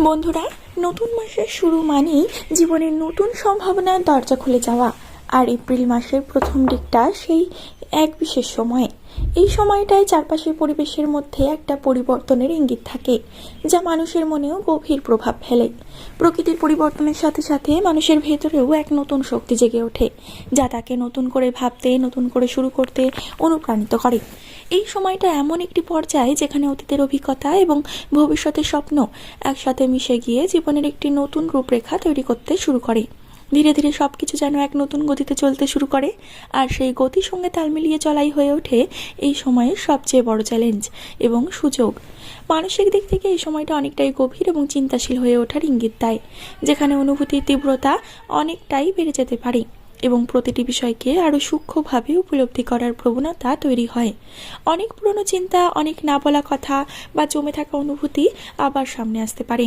বন্ধুরা, নতুন মাসের শুরু মানেই জীবনের নতুন সম্ভাবনার দরজা খুলে যাওয়া। আর এপ্রিল মাসের প্রথম দিকটা সেই এক বিশেষ সময়। এই সময়টায় চারপাশের পরিবেশের মধ্যে একটা পরিবর্তনের ইঙ্গিত থাকে, যা মানুষের মনেও গভীর প্রভাব ফেলে। প্রকৃতির পরিবর্তনের সাথে সাথে মানুষের ভেতরেও এক নতুন শক্তি জেগে ওঠে, যা তাকে নতুন করে ভাবতে, নতুন করে শুরু করতে অনুপ্রাণিত করে। এই সময়টা এমন একটি পর্যায় যেখানে অতীতের অভিজ্ঞতা এবং ভবিষ্যতের স্বপ্ন একসাথে মিশে গিয়ে জীবনের একটি নতুন রূপরেখা তৈরি করতে শুরু করে। ধীরে ধীরে সবকিছু যেন এক নতুন গতিতে চলতে শুরু করে, আর সেই গতির সঙ্গে তাল মিলিয়ে চলাই হয়ে ওঠে এই সময়ের সবচেয়ে বড় চ্যালেঞ্জ এবং সুযোগ। মানসিক দিক থেকে এই সময়টা অনেকটাই গভীর এবং চিন্তাশীল হয়ে ওঠার ইঙ্গিত দেয়, যেখানে অনুভূতির তীব্রতা অনেকটাই বেড়ে যেতে পারে এবং প্রতিটি বিষয়কে আরও সূক্ষ্মভাবে উপলব্ধি করার প্রবণতা তৈরি হয়। অনেক পুরনো চিন্তা, অনেক না বলা কথা বা জমে থাকা অনুভূতি আবার সামনে আসতে পারে,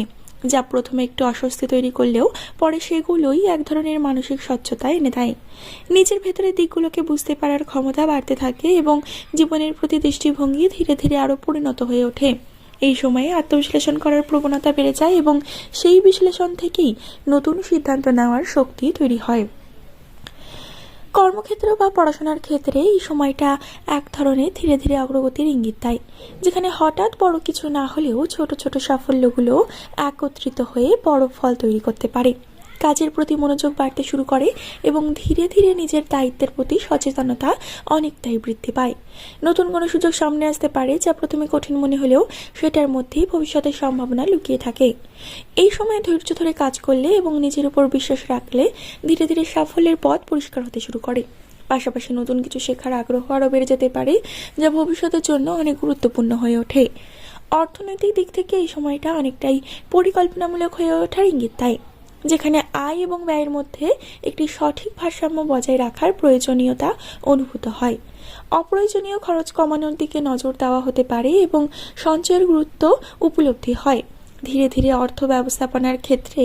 যা প্রথমে একটু অস্বস্তি তৈরি করলেও পরে সেগুলোই এক ধরনের মানসিক স্বচ্ছতা এনে দেয়। নিজের ভেতরের দিকগুলোকে বুঝতে পারার ক্ষমতা বাড়তে থাকে এবং জীবনের প্রতি দৃষ্টিভঙ্গি ধীরে ধীরে আরও পরিণত হয়ে ওঠে। এই সময়ে আত্মবিশ্লেষণ করার প্রবণতা বেড়ে যায় এবং সেই বিশ্লেষণ থেকেই নতুন সিদ্ধান্ত নেওয়ার শক্তি তৈরি হয়। কর্মক্ষেত্র বা পড়াশোনার ক্ষেত্রে এই সময়টা এক ধরনের ধীরে ধীরে অগ্রগতির ইঙ্গিত দেয়, যেখানে হঠাৎ বড় কিছু না হলেও ছোট ছোট সাফল্যগুলো একত্রিত হয়ে বড় ফল তৈরি করতে পারে। কাজের প্রতি মনোযোগ বাড়তে শুরু করে এবং ধীরে ধীরে নিজের দায়িত্বের প্রতি সচেতনতা অনেকটাই বৃদ্ধি পায়। নতুন কোনো সুযোগ সামনে আসতে পারে, যা প্রথমে কঠিন মনে হলেও সেটার মধ্যেই ভবিষ্যতের সম্ভাবনা লুকিয়ে থাকে। এই সময় ধৈর্য ধরে কাজ করলে এবং নিজের উপর বিশ্বাস রাখলে ধীরে ধীরে সাফল্যের পথ পরিষ্কার হতে শুরু করে। পাশাপাশি নতুন কিছু শেখার আগ্রহ আরও বেড়ে যেতে পারে, যা ভবিষ্যতের জন্য অনেক গুরুত্বপূর্ণ হয়ে ওঠে। অর্থনৈতিক দিক থেকে এই সময়টা অনেকটাই পরিকল্পনামূলক হয়ে ওঠার ইঙ্গিত দেয়, যেখানে আয় এবং ব্যয়ের মধ্যে একটি সঠিক ভারসাম্য বজায় রাখার প্রয়োজনীয়তা অনুভূত হয়। অপ্রয়োজনীয় খরচ কমানোর দিকে নজর দেওয়া হতে পারে এবং সঞ্চয়ের গুরুত্ব উপলব্ধি হয়। ধীরে ধীরে অর্থ ব্যবস্থাপনার ক্ষেত্রে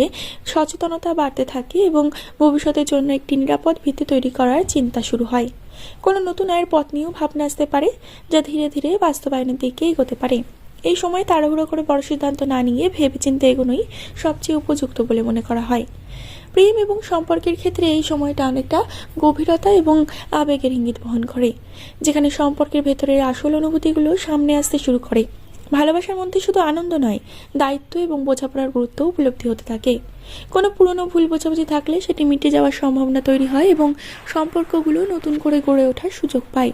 সচেতনতা বাড়তে থাকে এবং ভবিষ্যতের জন্য একটি নিরাপদ ভিত্তি তৈরি করার চিন্তা শুরু হয়। কোনো নতুন আয়ের পথ নিয়েও ভাবনা আসতে পারে, যা ধীরে ধীরে বাস্তবায়নের দিকে এগোতে পারে। এই সময় তাড়াহুড়ো করে বড় সিদ্ধান্ত না নিয়ে ভেবেচিন্তে এগোনোই সবচেয়ে উপযুক্ত বলে মনে করা হয়। প্রেম এবং সম্পর্কের ক্ষেত্রে এই সময়টা অনেকটা গভীরতা এবং আবেগের ইঙ্গিত বহন করে, যেখানে সম্পর্কের ভেতরের আসল অনুভূতিগুলো সামনে আসতে শুরু করে। ভালোবাসার মধ্যে শুধু আনন্দ নয়, দায়িত্ব এবং বোঝাপড়ার গুরুত্ব উপলব্ধি হতে থাকে। কোনো পুরনো ভুল বোঝাবুঝি থাকলে সেটি মিটে যাওয়ার সম্ভাবনা তৈরি হয় এবং সম্পর্কগুলো নতুন করে গড়ে ওঠার সুযোগ পায়।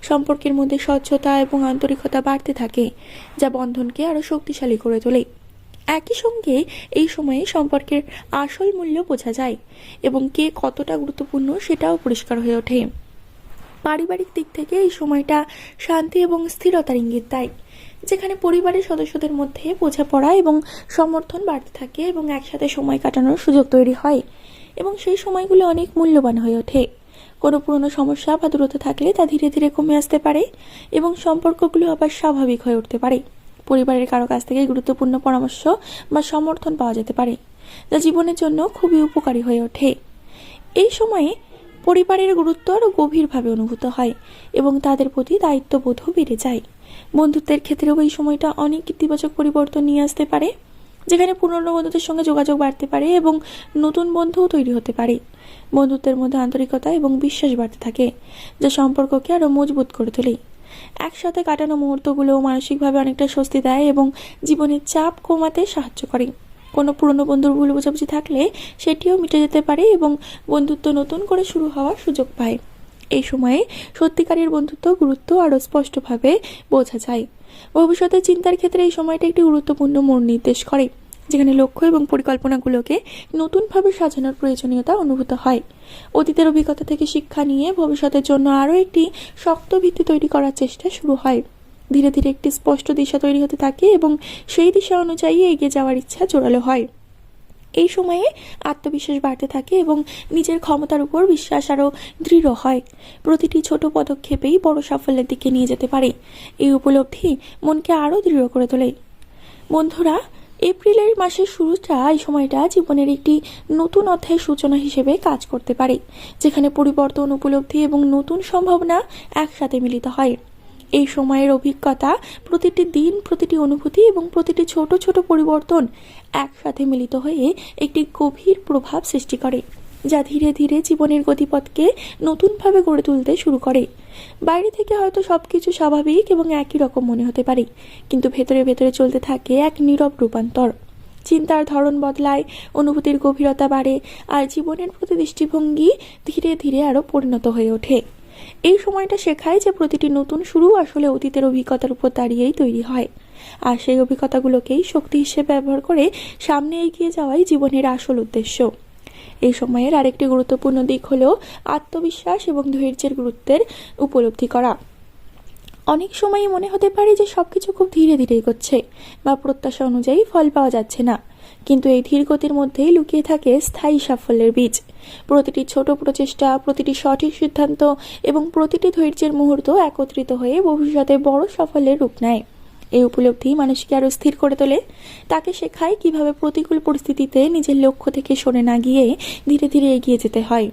সম্পর্কের মধ্যে স্বচ্ছতা এবং আন্তরিকতা বাড়তে থাকে, যা বন্ধনকে আরও শক্তিশালী করে তোলে। একই সঙ্গে এই সময়ে সম্পর্কের আসল মূল্য বোঝা যায় এবং কে কতটা গুরুত্বপূর্ণ সেটাও পরিষ্কার হয়ে ওঠে। পারিবারিক দিক থেকে এই সময়টা শান্তি এবং স্থিরতার ইঙ্গিত দেয়, যেখানে পরিবারের সদস্যদের মধ্যে বোঝাপড়া এবং সমর্থন বাড়তে থাকে এবং একসাথে সময় কাটানোর সুযোগ তৈরি হয় এবং সেই সময়গুলো অনেক মূল্যবান হয়ে ওঠে। কোনো পুরনো সমস্যা বা দূরত্ব থাকলে তা ধীরে ধীরে কমে আসতে পারে এবং সম্পর্কগুলো আবার স্বাভাবিক হয়ে উঠতে পারে। পরিবারের কারো কাছ থেকে গুরুত্বপূর্ণ পরামর্শ বা সমর্থন পাওয়া যেতে পারে, যা জীবনের জন্য খুবই উপকারী হয়ে ওঠে। এই সময়ে পরিবারের গুরুত্ব আরও গভীরভাবে অনুভূত হয় এবং তাদের প্রতি দায়িত্ববোধও বেড়ে যায়। বন্ধুত্বের ক্ষেত্রেও এই সময়টা অনেক ইতিবাচক পরিবর্তন নিয়ে আসতে পারে, যেখানে পুরনো বন্ধুদের সঙ্গে যোগাযোগ বাড়তে পারে এবং নতুন বন্ধুও তৈরি হতে পারে। বন্ধুত্বের মধ্যে আন্তরিকতা এবং বিশ্বাস বাড়তে থাকে, যা সম্পর্ককে আরও মজবুত করে তোলে। একসাথে কাটানো মুহূর্তগুলো মানসিকভাবে অনেকটা স্বস্তি দেয় এবং জীবনের চাপ কমাতে সাহায্য করে। কোনো পুরনো বন্ধুর ভুল বোঝাবুঝি থাকলে সেটিও মিটে যেতে পারে এবং বন্ধুত্ব নতুন করে শুরু হওয়ার সুযোগ পায়। এই সময়ে সত্যিকারের বন্ধুত্ব গুরুত্ব আরও স্পষ্টভাবে বোঝা যায়। ভবিষ্যতের চিন্তার ক্ষেত্রে এই সময়টা একটি গুরুত্বপূর্ণ মোড় নির্দেশ করে, যেখানে লক্ষ্য এবং পরিকল্পনাগুলোকে নতুনভাবে সাজানোর প্রয়োজনীয়তা অনুভূত হয়। অতীতের অভিজ্ঞতা থেকে শিক্ষা নিয়ে ভবিষ্যতের জন্য আরও একটি শক্ত ভিত্তি তৈরি করার চেষ্টা শুরু হয়। ধীরে ধীরে একটি স্পষ্ট দিশা তৈরি হতে থাকে এবং সেই দিশা অনুযায়ী এগিয়ে যাওয়ার ইচ্ছা জোরালো হয়। এই সময়ে আত্মবিশ্বাস বাড়তে থাকে এবং নিজের ক্ষমতার উপর বিশ্বাস আরও দৃঢ় হয়। প্রতিটি ছোট পদক্ষেপেই বড় সাফল্যের দিকে নিয়ে যেতে পারে। এই উপলব্ধি মনকে আরও দৃঢ় করে তোলে। বন্ধুরা, এপ্রিলের মাসের শুরুটা এই সময়টা জীবনের একটি নতুন অধ্যায়ের সূচনা হিসেবে কাজ করতে পারে, যেখানে পরিবর্তন, উপলব্ধি এবং নতুন সম্ভাবনা একসাথে মিলিত হয়। এই সময়ের অভিজ্ঞতা, প্রতিটি দিন, প্রতিটি অনুভূতি এবং প্রতিটি ছোট ছোট পরিবর্তন একসাথে মিলিত হয়ে একটি গভীর প্রভাব সৃষ্টি করে, যা ধীরে ধীরে জীবনের গতিপথকে নতুনভাবে গড়ে তুলতে শুরু করে। বাইরে থেকে হয়তো সবকিছু স্বাভাবিক এবং একই রকম মনে হতে পারে, কিন্তু ভেতরে ভেতরে চলতে থাকে এক নীরব রূপান্তর। চিন্তার ধরন বদলায়, অনুভূতির গভীরতা বাড়ে, আর জীবনের প্রতি দৃষ্টিভঙ্গি ধীরে ধীরে আরো পরিণত হয়ে ওঠে। এই সময়টা শেখায় যে প্রতিটি নতুন শুরু আসলে অতীতের অভিজ্ঞতার উপর দাঁড়িয়েই তৈরি হয়, আর সেই অভিজ্ঞতাগুলোকেই শক্তি হিসেবে ব্যবহার করে সামনে এগিয়ে যাওয়াই জীবনের আসল উদ্দেশ্য। এই সময়ের আরেকটি গুরুত্বপূর্ণ দিক হলো আত্মবিশ্বাস এবং ধৈর্যের গুরুত্বের উপলব্ধি করা। অনেক সময়ই মনে হতে পারে যে সবকিছু খুব ধীরে ধীরে এগোচ্ছে বা প্রত্যাশা অনুযায়ী ফল পাওয়া যাচ্ছে না, কিন্তু এই ধীর গতির মধ্যেই লুকিয়ে থাকে স্থায়ী সাফল্যের বীজ। প্রতিটি ছোট প্রচেষ্টা, প্রতিটি সঠিক সিদ্ধান্ত এবং প্রতিটি ধৈর্যের মুহূর্ত একত্রিত হয়ে ভবিষ্যতে বড় সাফল্যের রূপ নেয়। এই উপলব্ধি মানুষকে আরো স্থির করে তোলে, তাকে শেখায় কিভাবে প্রতিকূল পরিস্থিতিতে নিজের লক্ষ্য থেকে সরে না গিয়ে ধীরে ধীরে এগিয়ে যেতে হয়।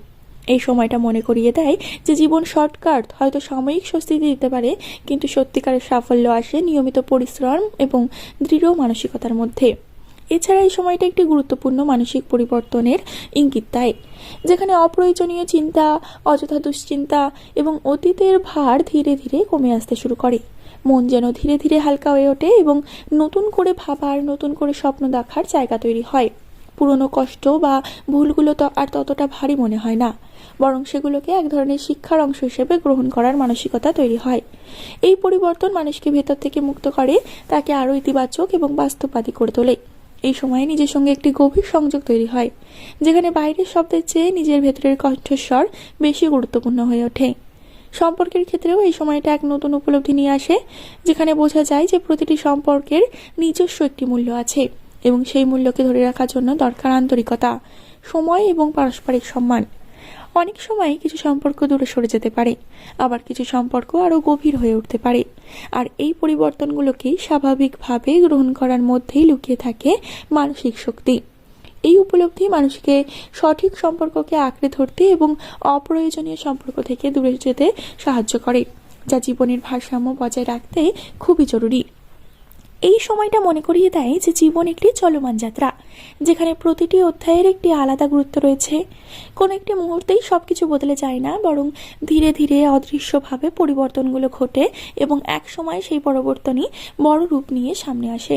এই সময়টা মনে করিয়ে দেয় যে জীবন শর্টকাট হয়তো সাময়িক স্বস্তি দিতে পারে, কিন্তু সত্যিকারের সাফল্য আসে নিয়মিত পরিশ্রম এবং দৃঢ় মানসিকতার মধ্যে। এছাড়া এই সময়টা একটি গুরুত্বপূর্ণ মানসিক পরিবর্তনের ইঙ্গিত দেয়, যেখানে অপ্রয়োজনীয় চিন্তা, অযথা দুশ্চিন্তা এবং অতীতের ভার ধীরে ধীরে কমে আসতে শুরু করে। মন যেন ধীরে ধীরে হালকা হয়ে ওঠে এবং নতুন করে ভাবার, নতুন করে স্বপ্ন দেখার জায়গা তৈরি হয়। পুরনো কষ্ট বা ভুলগুলো তো আর ততটা ভারী মনে হয় না, বরং সেগুলোকে এক ধরনের শিক্ষার অংশ হিসেবে গ্রহণ করার মানসিকতা তৈরি হয়। এই পরিবর্তন মানুষকে ভেতর থেকে মুক্ত করে, তাকে আরও ইতিবাচক এবং বাস্তববাদী করে তোলে। এই সময়ে নিজের সঙ্গে একটি গভীর সংযোগ তৈরি হয়, যেখানে বাইরের শব্দের চেয়ে নিজের ভেতরের কণ্ঠস্বর বেশি গুরুত্বপূর্ণ হয়ে ওঠে। সম্পর্কের ক্ষেত্রেও এই সময়টা এক নতুন উপলব্ধি নিয়ে আসে, যেখানে বোঝা যায় যে প্রতিটি সম্পর্কের নিজস্ব একটি মূল্য আছে এবং সেই মূল্যকে ধরে রাখার জন্য দরকার আন্তরিকতা, সময় এবং পারস্পরিক সম্মান। অনেক সময় কিছু সম্পর্ক দূরে সরে যেতে পারে, আবার কিছু সম্পর্ক আরও গভীর হয়ে উঠতে পারে, আর এই পরিবর্তনগুলোকেই স্বাভাবিকভাবে গ্রহণ করার মধ্যেই লুকিয়ে থাকে মানসিক শক্তি। এই উপলব্ধি মানুষকে সঠিক সম্পর্ককে আঁকড়ে ধরতে এবং অপ্রয়োজনীয় সম্পর্ক থেকে দূরে যেতে সাহায্য করে, যা জীবনের ভারসাম্য বজায় রাখতে খুবই জরুরি। এই সময়টা মনে করিয়ে দেয় যে জীবন একটি চলমান যাত্রা, যেখানে প্রতিটি অধ্যায়ের একটি আলাদা গুরুত্ব রয়েছে। কোনো একটি মুহূর্তেই সবকিছু বদলে যায় না, বরং ধীরে ধীরে অদৃশ্যভাবে পরিবর্তনগুলো ঘটে এবং এক সময় সেই পরিবর্তনই বড় রূপ নিয়ে সামনে আসে।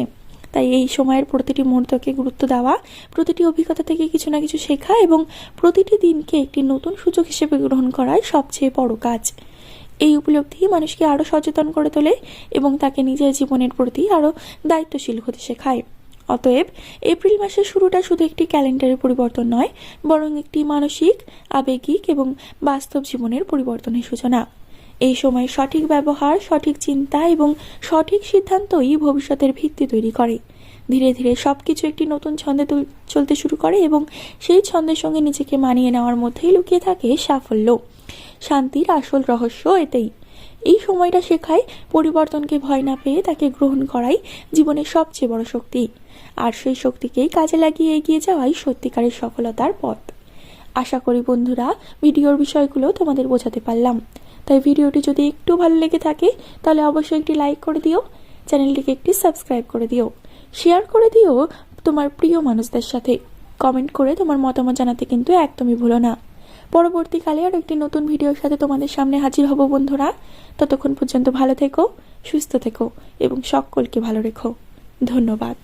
তাই এই সময়ের প্রতিটি মুহূর্তকে গুরুত্ব দেওয়া, প্রতিটি অভিজ্ঞতা থেকে কিছু না কিছু শেখা এবং প্রতিটি দিনকে একটি নতুন সুযোগ হিসেবে গ্রহণ করাই সবচেয়ে বড় কাজ। এই উপলব্ধি মানুষকে আরও সচেতন করে তোলে এবং তাকে নিজের জীবনের প্রতি আরও দায়িত্বশীল হতে শেখায়। অতএব এপ্রিল মাসের শুরুটা শুধু একটি ক্যালেন্ডারের পরিবর্তন নয়, বরং একটি মানসিক, আবেগিক এবং বাস্তব জীবনের পরিবর্তনের সূচনা। এই সময় সঠিক ব্যবহার, সঠিক চিন্তা এবং সঠিক সিদ্ধান্তই ভবিষ্যতের ভিত্তি তৈরি করে। ধীরে ধীরে সবকিছু একটি নতুন ছন্দে চলতে শুরু করে এবং সেই ছন্দের সঙ্গে নিজেকে মানিয়ে নেওয়ার মধ্যেই লুকিয়ে থাকে সাফল্য। শান্তির আসল রহস্য এতেই। এই সময়টা শেখায় পরিবর্তনকে ভয় না পেয়ে তাকে গ্রহণ করাই জীবনের সবচেয়ে বড় শক্তি, আর সেই শক্তিকেই কাজে লাগিয়ে এগিয়ে যাওয়াই সত্যিকারের সফলতার পথ। আশা করি বন্ধুরা, ভিডিওর বিষয়গুলো তোমাদের বোঝাতে পারলাম। তাই ভিডিওটি যদি একটু ভালো লেগে থাকে তাহলে অবশ্যই একটি লাইক করে দিও, চ্যানেলটিকে একটি সাবস্ক্রাইব করে দিও, শেয়ার করে দিও তোমার প্রিয় মানুষদের সাথে। কমেন্ট করে তোমার মতামত জানাতে কিন্তু একদমই ভুলো না। পরবর্তীকালে আরও একটি নতুন ভিডিওর সাথে তোমাদের সামনে হাজির হব বন্ধুরা। ততক্ষণ পর্যন্ত ভালো থেকো, সুস্থ থেকো এবং সকলকে ভালো রেখো। ধন্যবাদ।